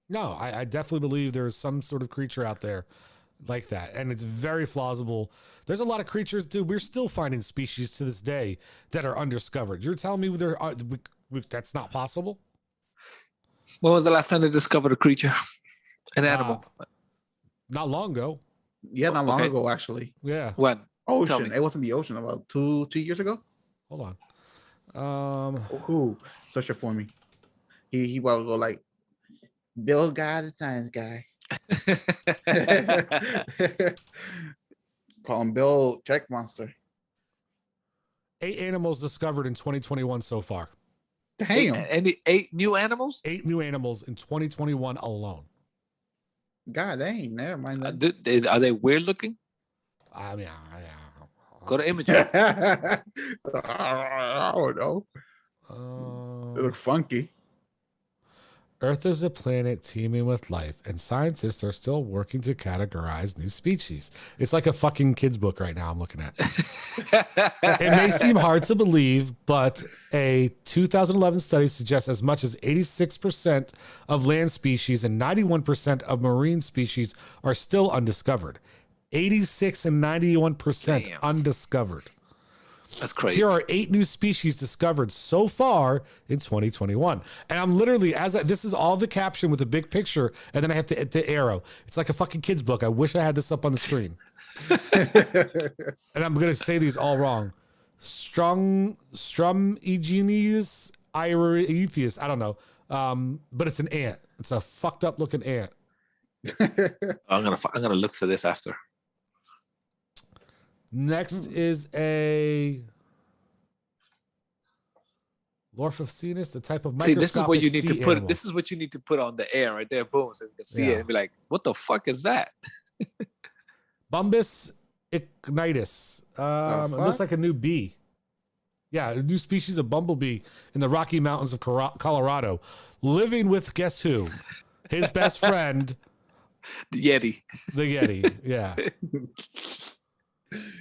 No, I definitely believe there's some sort of creature out there like that, and it's very plausible. There's a lot of creatures, dude. We're still finding species to this day that are undiscovered. You're telling me that's not possible? When was the last time they discovered a creature? An animal? Not long ago. Yeah, not long ago, actually. Yeah. When? Ocean. It wasn't the ocean. About two years ago. Hold on. Search it for me. He will go like, Bill Guy, the science guy. Call him Bill Check Monster. 8 animals discovered in 2021 so far. Damn. Eight new animals? 8 new animals in 2021 alone. God dang, never mind that. Are they weird looking? I mean, go to imaging. I don't know. They look funky. Earth is a planet teeming with life, and scientists are still working to categorize new species. It's like a fucking kid's book right now I'm looking at. It may seem hard to believe, but a 2011 study suggests as much as 86% of land species and 91% of marine species are still undiscovered. 86 and 91% Damn. undiscovered. That's crazy. Here are 8 new species discovered so far in 2021. And I'm literally, this is all the caption with a big picture, and then I have to hit the arrow. It's like a fucking kid's book. I wish I had this up on the screen. And I'm going to say these all wrong. Strumigenius Iraetheus. I don't know. But it's an ant. It's a fucked up looking ant. I'm gonna look for this after. Next is a Lorphosinus, the type of microscopic this is what you need to put. animal. This is what you need to put on the air right there. Boom, so you can see Yeah. it and be like, "What the fuck is that?" Bumbus ignitus. It looks like a new bee. Yeah, a new species of bumblebee in the Rocky Mountains of Colorado, living with guess who? His best friend, The Yeti. the Yeti. Yeah.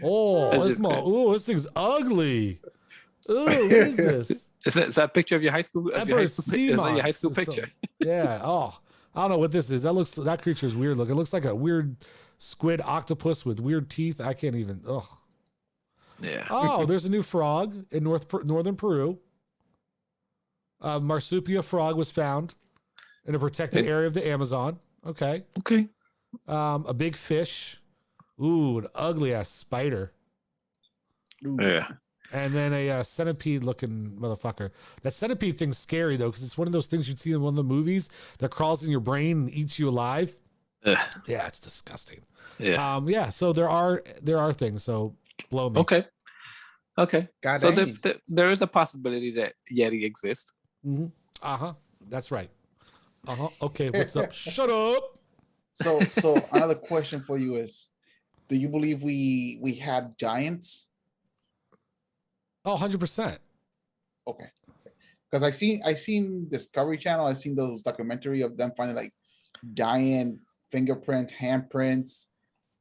Oh, this thing's ugly. Ooh, what is this? Is that a picture of your high school? Is that your high school picture? Yeah. Oh, I don't know what this is. That creature is weird looking. It looks like a weird squid octopus with weird teeth. I can't even. Oh. Yeah. Oh, there's a new frog in northern Peru. Marsupia frog was found in a protected area of the Amazon. Okay. Okay. A big fish. Ooh, an ugly ass spider. Yeah. And then a centipede looking motherfucker. That centipede thing's scary though, because it's one of those things you'd see in one of the movies that crawls in your brain and eats you alive. Ugh. Yeah, it's disgusting. Yeah. Yeah. So there are things. So blow me. Okay. God So dang. there is a possibility that Yeti exists. Mm-hmm. That's right. Okay. What's up? Shut up. So another question for you is, do you believe we had giants? Oh, 100%. Okay. Because I seen Discovery Channel, I seen those documentary of them finding like giant fingerprint, handprints,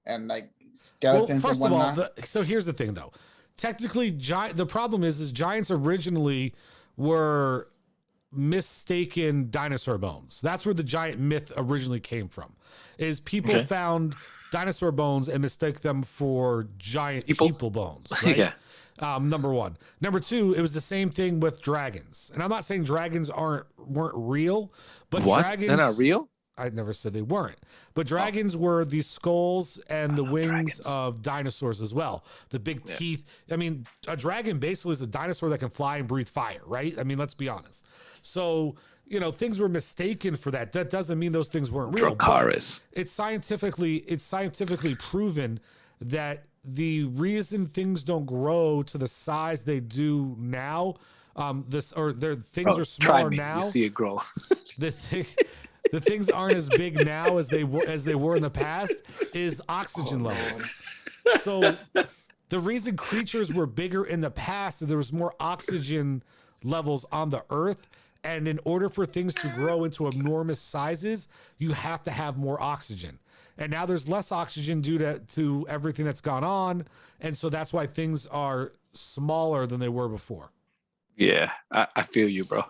and like skeletons Well, first and of all, whatnot. so here's the thing though. Technically, the problem is giants originally were mistaken dinosaur bones. That's where the giant myth originally came from. Is people found dinosaur bones and mistake them for giant people bones. Right? Yeah. Number one. Number two, it was the same thing with dragons. And I'm not saying dragons weren't real, but dragons, they're not real. I never said they weren't. But dragons were the skulls and the wings of dinosaurs as well. The big teeth. I mean, a dragon basically is a dinosaur that can fly and breathe fire, right? I mean, let's be honest. So, things were mistaken for that. That doesn't mean those things weren't real. Dracarys. It's scientifically proven that the reason things don't grow to the size they do now, things are smaller now. You see it grow. The things aren't as big now as they were in the past is oxygen levels. So the reason creatures were bigger in the past is there was more oxygen levels on the earth. And in order for things to grow into enormous sizes, you have to have more oxygen. And now there's less oxygen due to everything that's gone on. And so that's why things are smaller than they were before. Yeah, I feel you, bro.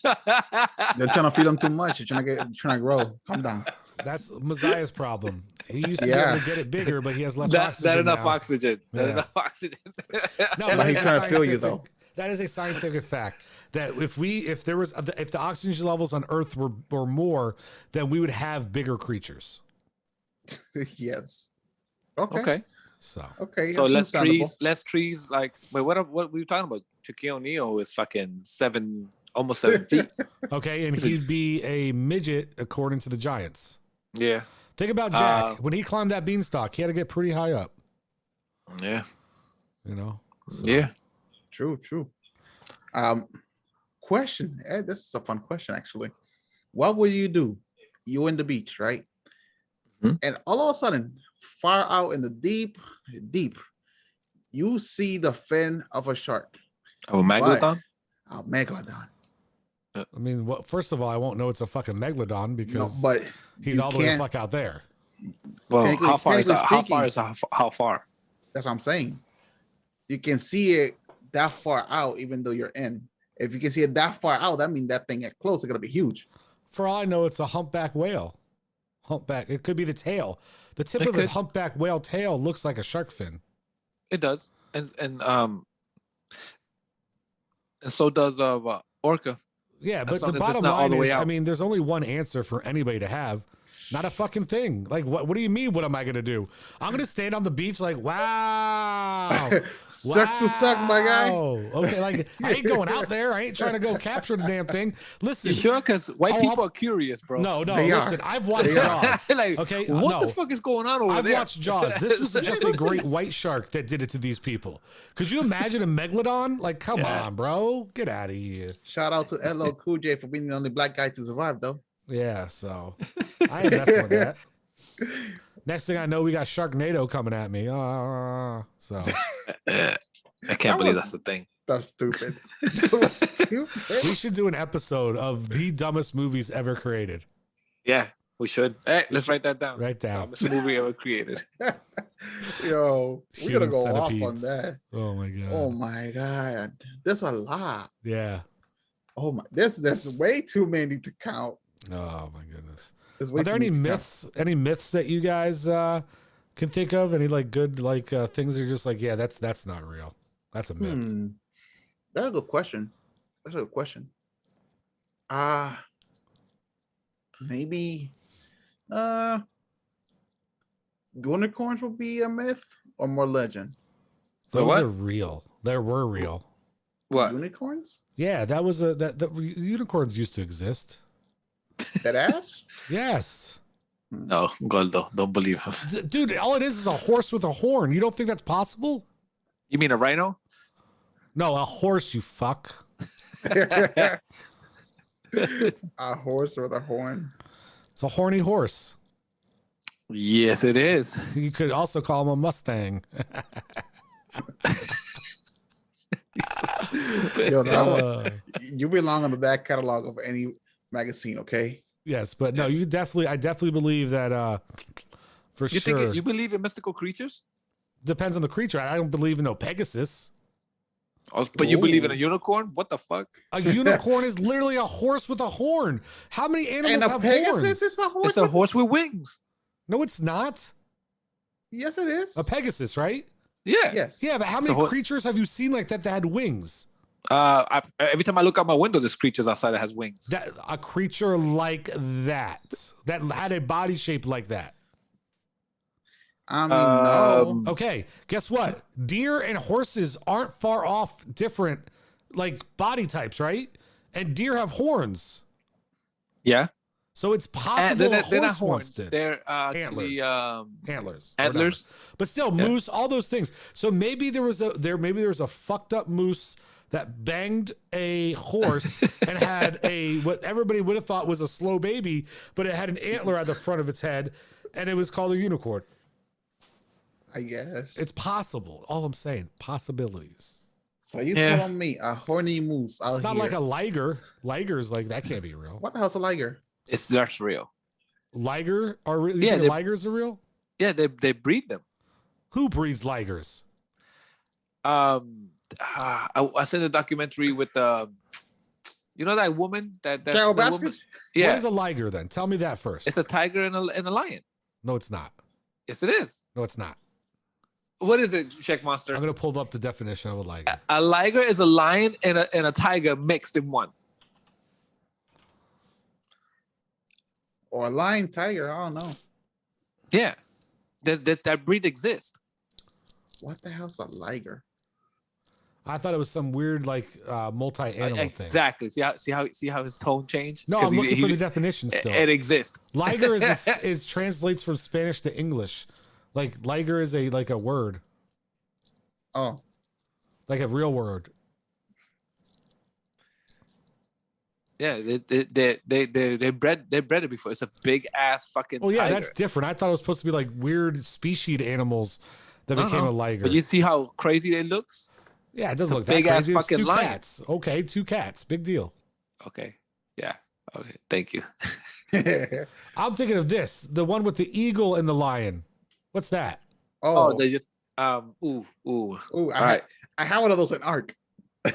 They're trying to feed them too much. They're trying to grow. Calm down. That's Messiah's problem. He used to be able to get it bigger, but he has less oxygen. Not enough now. oxygen. Not Yeah. enough oxygen. No, But he's trying to feel you though. That is a scientific fact that if the oxygen levels on Earth were more, then we would have bigger creatures. Yes. Okay. So So less trees. Like, wait, what were you talking about? Shaquille O'Neal is fucking almost 7 feet. okay, and he'd be a midget according to the Giants. Yeah. Think about Jack when he climbed that beanstalk. He had to get pretty high up. Yeah. So. Yeah. True. Question. This is a fun question, actually. What would you do? You in the beach, right? Mm-hmm. And all of a sudden, far out in the deep, you see the fin of a shark. Oh, Megalodon? A megalodon. I mean, first of all, I won't know it's a fucking megalodon because but he's all the way the fuck out there. Well, how far is that? How far? That's what I'm saying. You can see it that far out, even though you're in. If you can see it that far out, that means that thing at close is gonna be huge. For all I know, it's a humpback whale. Humpback. It could be the tail. The tip of the humpback whale tail looks like a shark fin. It does, and so does orca. Yeah, but the bottom line is, I mean, there's only one answer for anybody to have. Not a fucking thing. Like, what do you mean? What am I gonna do? I'm gonna stand on the beach like, wow, sucks to suck, my guy. Okay, like I ain't going out there. I ain't trying to go capture the damn thing. Listen, you sure? Because white people are curious, bro. No, listen, I've watched Jaws. Like, okay, what the fuck is going on over there? I've watched Jaws. This was just a great white shark that did it to these people. Could you imagine a megalodon? Like, come on, bro, get out of here. Shout out to LL Cool J for being the only black guy to survive, though. Yeah, so I ain't messing with that. Next thing I know, we got Sharknado coming at me. So I can't believe that's the thing. That's stupid. We should do an episode of the dumbest movies ever created. Yeah, we should. Hey, let's write that down. Write down. Dumbest movie ever created. Yo, we're gonna go centipedes. off on that. Oh my god. Oh my god. There's a lot. Yeah. Oh my, there's way too many to count. Oh my goodness. Are there any myths? Any myths that you guys can think of? Any like good things that are just like, yeah, that's not real. That's a myth. That's a good question. Maybe unicorns will be a myth or more legend. Those are real. They were real. What? Unicorns? Yeah, that was that unicorns used to exist. That ass? Yes. No, Goldo, don't believe him. Dude, all it is a horse with a horn. You don't think that's possible? You mean a rhino? No, a horse, you fuck. A horse with a horn. It's a horny horse. Yes, it is. You could also call him a Mustang. Yo, you belong on the back catalog of any magazine, okay? Yes, but no, I definitely believe that for sure. You believe in mystical creatures? Depends on the creature. I don't believe in no Pegasus. Oh, but you believe in a unicorn? What the fuck? A unicorn is literally a horse with a horn. How many animals have Pegasus horns? Is a horse. It's a horse with wings. No, it's not. Yes, it is. A Pegasus, right? Yeah. Yes. Yeah, but how many creatures have you seen like that had wings? Every time I look out my window, there's creatures outside that has wings. A creature like that had a body shape like that. I mean, no. Okay, guess what? Deer and horses aren't far off different, like body types, right? And deer have horns. Yeah. So it's possible they're not horns. They're actually antlers. Antlers. But still, moose, all those things. So maybe there was a fucked up moose that banged a horse and had what everybody would have thought was a slow baby, but it had an antler at the front of its head, and it was called a unicorn. I guess it's possible. All I'm saying, possibilities. So you telling me a horny moose out here? It's not like a liger. Liger's like that can't be real. What the hell's a liger? It's just real. Liger are real? Yeah, ligers are real. Yeah, they breed them. Who breeds ligers? I seen a documentary with you know that woman that woman? Yeah. What is a liger then? Tell me that first. It's a tiger and a lion. No, it's not. Yes, it is. No, it's not. What is it, Check Monster? I'm gonna pull up the definition of a liger. A liger is a lion and a tiger mixed in one. Or a lion tiger, I don't know. Yeah, that breed exists. What the hell's a liger? I thought it was some weird like multi-animal thing. Exactly. See how his tone changed? No, I'm looking for the definition still. It exists. Liger is translates from Spanish to English. Like liger is a word. Oh. Like a real word. Yeah, they bred it before. It's a big ass fucking Oh yeah, tiger. that's different. I thought it was supposed to be like weird species animals that became a liger. But you see how crazy it looks? Yeah, it doesn't look that big crazy. Ass fucking two lion. cats. Okay, 2 cats. Big deal. Okay. Yeah. Okay. Thank you. I'm thinking of this, the one with the eagle and the lion. What's that? Oh, Oh, they just ooh. ooh, All right. I have one of those in Arc. I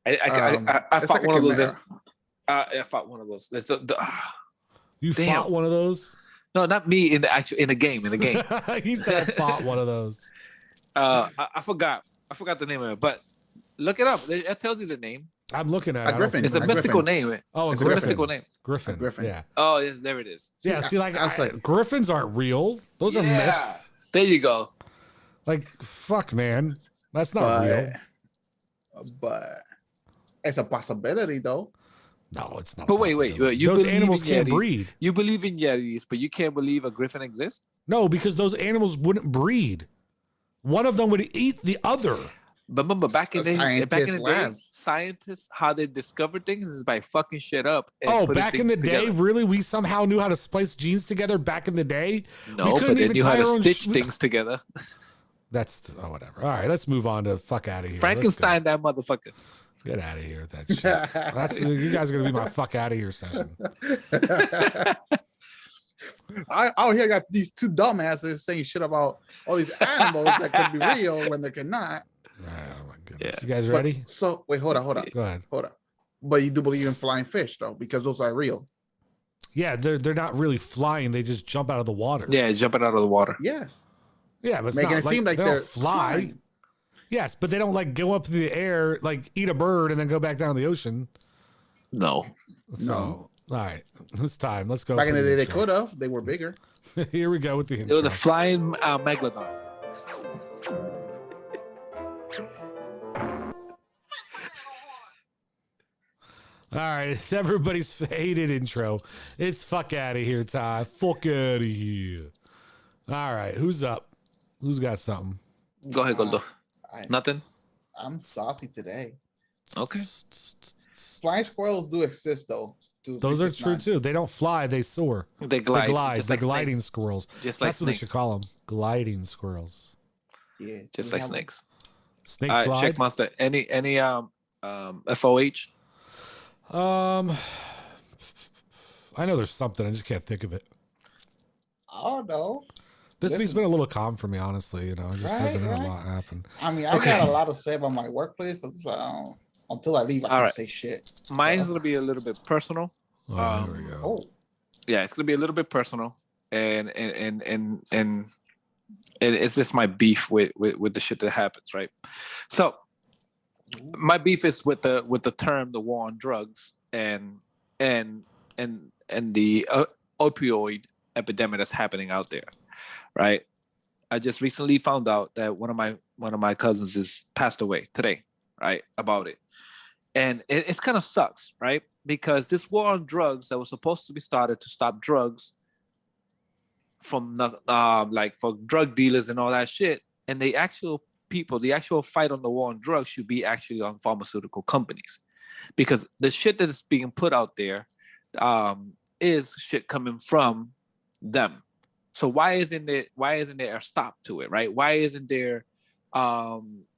it's fought like a one of those. chimera. I fought one of those. You Damn. fought one of those? No, not me in the game. In the game. He said I fought one of those. I forgot the name of it, but look it up. It tells you the name. I'm looking at it. A griffin. It's a mystical name. Oh, It's a a griffin. mystical name. Griffin. A griffin. Yeah. Oh, yes, there it is. Yeah. See, like, I was like- griffins aren't real. Those are Yeah. myths. There you go. Like, fuck, man. That's not real. But it's a possibility, though. No, it's not. But wait. You those believe animals in can't Yetis. breed. You believe in Yetis, but you can't believe a griffin exists? No, because those animals wouldn't breed. One of them would eat the other. But remember, back in the Scientist day, lab. scientists, how they discovered things is by fucking shit up. and Oh, putting back in the things day, together. really? We somehow knew how to splice genes together back in the day? No, We but couldn't they even knew how tie to our own stitch things together. That's whatever. All right, let's move on to fuck out of here. Let's Frankenstein, that motherfucker. go. Get out of here with that shit. You guys are gonna be my fuck out of here session. I out here got these two dumbasses saying shit about all these animals that could be real when they cannot. Oh my goodness. Yeah. You guys But- ready? So wait, hold on. Go ahead. But you do believe in flying fish though, because those are real. Yeah, they're not really flying. They just jump out of the water. Yeah, it's jumping out of the water. Yes. Yeah, but it's Making not it seem like they they're don't fly. flying. Yes, but they don't like go up to the air, like eat a bird and then go back down to the ocean. No. So, all right, it's time. Let's go. Back in for the day, they intro. could have. They were bigger. Here we go with the It intro. was a flying megalodon. All right, it's everybody's hated intro. It's fuck out of here, Ty. Fuck out of here. All right, who's up? Who's got something? Go ahead, Goldo. Nothing? I'm saucy today. Okay. Flying squirrels do exist though. Those are true too. They don't fly; they soar. They glide. They glide. Just They're like gliding snakes. squirrels. Just like That's what they snakes. should call them. Gliding squirrels. Yeah, Just we like have snakes. Snakes All right, glide. check monster. Any FOH? I know there's something. I just can't think of it. I don't know. This week's Listen. been a little calm for me, honestly. You know, it just Right, hasn't had a right. lot happen. I mean, I Okay. got a lot to say about my workplace, but it's like, until I leave, I All can't right. say shit. Mine's gonna be a little bit personal. Oh, here we go. Oh, Yeah, it's gonna be a little bit personal, and it's just my beef with the shit that happens, right? So my beef is with the term the war on drugs and the opioid epidemic that's happening out there, right? I just recently found out that one of my cousins is passed away today, right? About it, and it's kind of sucks, right? Because this war on drugs that was supposed to be started to stop drugs from like for drug dealers and all that shit, and the actual fight on the war on drugs should be actually on pharmaceutical companies, because the shit that is being put out there is shit coming from them. So why isn't there a stop to it, right? Why isn't there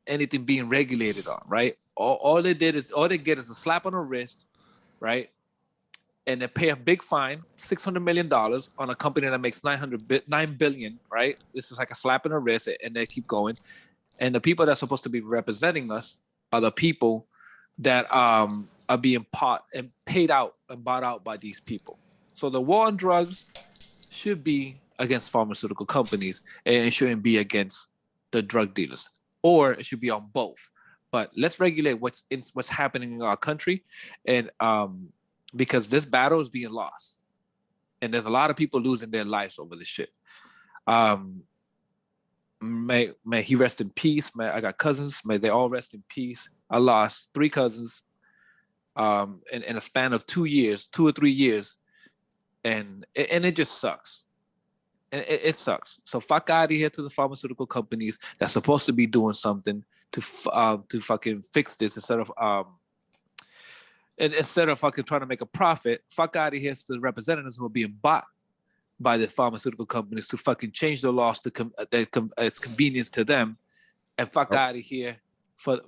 anything being regulated on, right? All they get is a slap on the wrist, right? And they pay a big fine, $600 million on a company that makes $9 billion, right? This is like a slap in the wrist, and they keep going. And the people that are supposed to be representing us are the people that are being paid out and bought out by these people. So the war on drugs should be against pharmaceutical companies, and it shouldn't be against the drug dealers, or it should be on both. But let's regulate what's happening in our country, and because this battle is being lost, and there's a lot of people losing their lives over this shit. May he rest in peace. I got cousins. May they all rest in peace. I lost 3 cousins in a span of 2 or 3 years, and it just sucks. And it sucks. So fuck out of here to the pharmaceutical companies that's supposed to be doing something to fucking fix this instead of fucking trying to make a profit. Fuck out of here to the representatives who are being bought by the pharmaceutical companies to fucking change the laws to as convenience to them, and fuck out of here for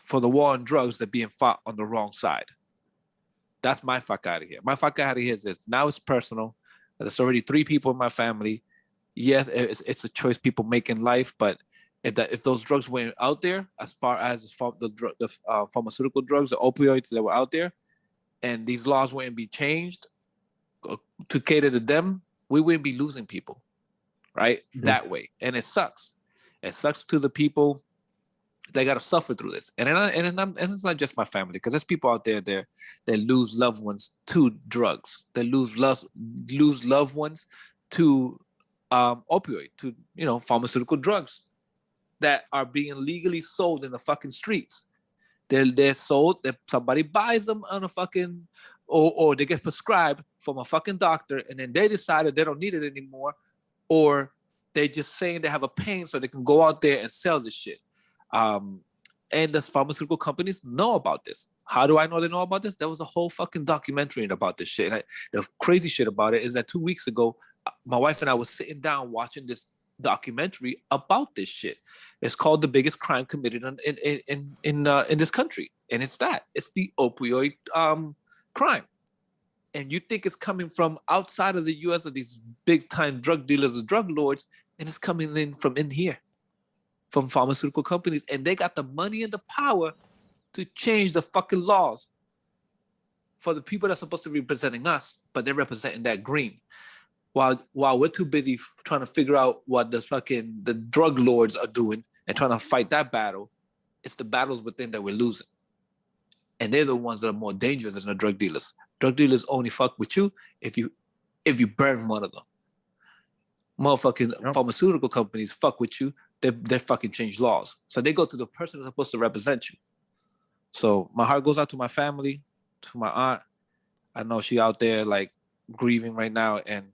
for the war on drugs that being fought on the wrong side. That's my fuck out of here. My fuck out of here is this. Now it's personal. There's already 3 people in my family. Yes, it's a choice people make in life, but if those drugs weren't out there, as far as the pharmaceutical drugs, the opioids that were out there, and these laws wouldn't be changed to cater to them, we wouldn't be losing people, right? Mm-hmm. That way. And it sucks. It sucks to the people that got to suffer through this. And it's not just my family, because there's people out there that lose loved ones to drugs. They lose loved ones to opioid, to, pharmaceutical drugs that are being legally sold in the fucking streets. They're sold, that somebody buys them on a fucking, or they get prescribed from a fucking doctor, and then they decided they don't need it anymore, or they just saying they have a pain so they can go out there and sell this shit. And the pharmaceutical companies know about this. How do I know they know about this? There was a whole fucking documentary about this shit. And the crazy shit about it is that 2 weeks ago, my wife and I was sitting down watching this documentary about this shit. It's called The Biggest Crime Committed in this country, and it's the opioid crime. And you think it's coming from outside of the U.S. or these big time drug dealers or drug lords, and it's coming in from in here, from pharmaceutical companies, and they got the money and the power to change the fucking laws for the people that's supposed to be representing us, but they're representing that green. While we're too busy trying to figure out what the drug lords are doing and trying to fight that battle, it's the battles within that we're losing. And they're the ones that are more dangerous than the drug dealers. Drug dealers only fuck with you if you burn one of them. Motherfucking pharmaceutical companies fuck with you. They fucking change laws. So they go to the person that's supposed to represent you. So my heart goes out to my family, to my aunt. I know she out there like grieving right now, and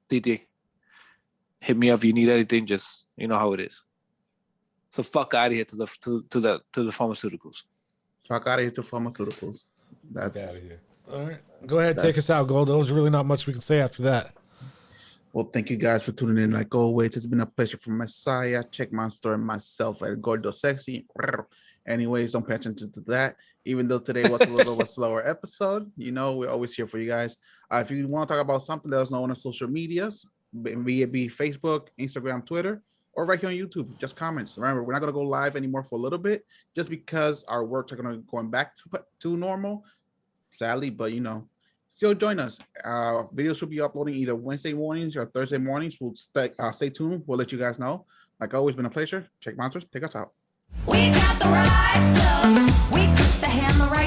Titi, hit me up if you need anything. Just you know how it is. So fuck out of here to the pharmaceuticals. Fuck out of here to pharmaceuticals. That's out of here. All right, go ahead, take us out, Gold. There's really not much we can say after that. Well, thank you guys for tuning in. Like always, it's been a pleasure for Messiah, Check Monster, and myself at Gordo Sexy. Anyways, don't pay attention to that. Even though today was a little bit slower episode, we're always here for you guys. If you want to talk about something, let us know on our social medias, be it Facebook, Instagram, Twitter, or right here on YouTube. Just comments. Remember, we're not going to go live anymore for a little bit, just because our works are going back to normal, sadly. But still join us. Videos will be uploading either Wednesday mornings or Thursday mornings. We'll stay tuned. We'll let you guys know. Like always, been a pleasure. Check Monsters, take us out. We got the right stuff. We put the hammer right